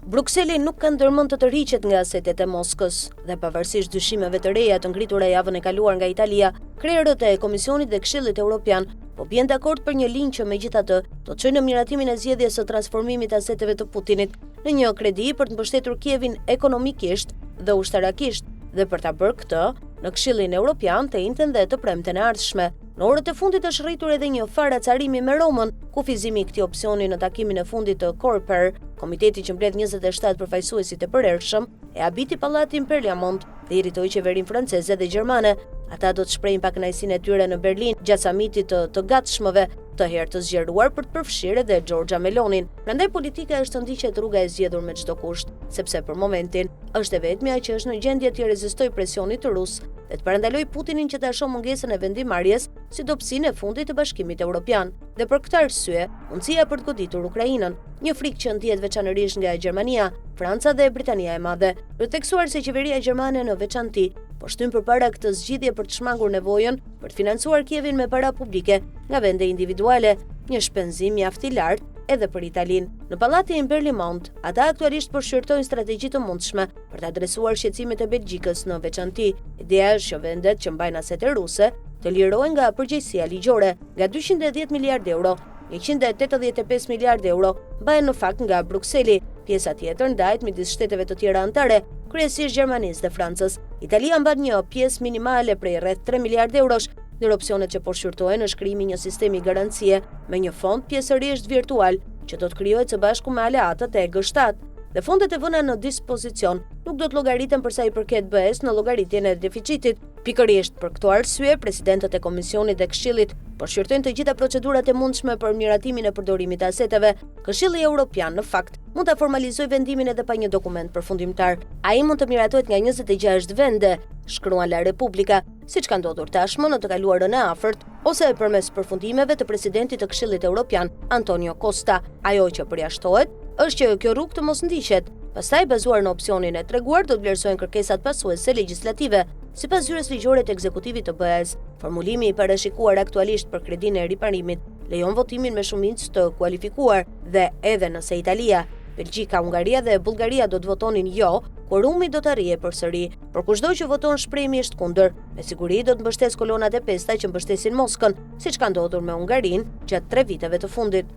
Brukseli nuk ka ndërmend të tërhiqet nga asetet e Moskës dhe pavarësisht dyshimeve të reja të ngritura javën e kaluar nga Italia, krerët e Komisionit dhe Këshillit Evropian po bien dakord për një linjë që megjithatë do të çojë në miratimin e zgjedhjes së transformimit të aseteve të Putinit në një kredi për të mbështetur Kievin ekonomikisht dhe ushtarakisht, dhe për ta bërë këtë, në Këshillin Evropian të njëjtën dhe të premten e ardhshme. Në orët e fundit është rritur edhe një farë acarimi me Romën, kufizimi i këtij opsioni në takimin e fundit të Coreper, komiteti që mbledh 27 përfaqësuesit e përhershëm, e habiti pallati në Parliament dhe irritoi qeverinë franceze dhe gjermane. Ata do të shprehin pakënaqësinë e tyre në Berlin gjatë samitit të gatshmëve të herë të zgjeruar për të përfshirë edhe Giorgia Melonin. Prandaj politika është të ndiqet rruga e zgjedhur me çdo kusht, sepse për momentin është e vetmja që është në gjendje të rezistojë presionit rus dhe të parandalojë Putinin që ta shohë mungesën e vendimarrjes si dobësinë e fundit të Bashkimit Evropian. Dhe për këtë arsye, mundësia për të goditur Ukrainën, një frikë që ndihet veçanërisht nga Gjermania, Franca dhe Britania e Madhe, për të theksuar se qeveria gjermane në veçanti po shtyn përpara këtë zgjidhje për të shmangur nevojën për të financuar Kievin me para publike nga vende individuale, një shpenzim mjaft i lartë edhe për Italinë. Në pallatin Parliament, ata aktualisht po shqyrtojnë strategji të mundshme për të adresuar shqetësimet e Belgjikës në veçanti. Ideja është që vendet që mbajnë asete ruse të lirohen nga përgjegjësia ligjore, nga 210 miliardë euro. 185 miliardë euro bëhen në fakt nga Brukseli, pjesa tjetër ndahet midis shteteve të tjera anëtare, kryesisht Gjermanisë dhe Francës. Italia mban një pjesë minimale prej rreth 3 miliardë eurosh. Ndër opsionet që po shqyrtohen është krijimi një sistemi garancie me një fond pjesërisht virtual që do të krijohet së bashku me aleatët e G7. Dhe fondet e vëna në dispozicion nuk do të llogariten për sa i përket BE-s në llogaritjen e deficitit. Pikërisht për këtë arsye, presidentët e Komisionit dhe Këshillit po shqyrtojnë të gjitha procedurat e mundshme për miratimin e përdorimit të aseteve. Këshilli Evropian në fakt mund ta formalizojë vendimin edhe pa një dokument përfundimtar. Ai mund të miratohet nga 26 vende, shkruan La Repubblica, siç ka ndodhur tashmë në të kaluarën e afërt, ose përmes përfundimeve të presidentit të Këshillit Evropian, Antonio Costa. Ajo që përjashtohet është që kjo rrugë të mos ndiqet. Pastaj, bazuar në opsionin e treguar, do të vlerësohen kërkesat pasuese legislative. Sipas zyres ligjore të ekzekutivit të BE-s, formulimi i parashikuar aktualisht për kredinë e riparimit lejon votimin me shumicë të kualifikuar dhe edhe nëse Italia, Belgjika, Hungaria dhe Bullgaria do të votonin jo, quorumi do të arrijë përsëri. Por kushdo që voton shprehimisht kundër, me siguri do të mbështesë kolonat e pesta që mbështesin Moskën, siç ka ndodhur me Hungarinë gjatë 3 viteve të fundit.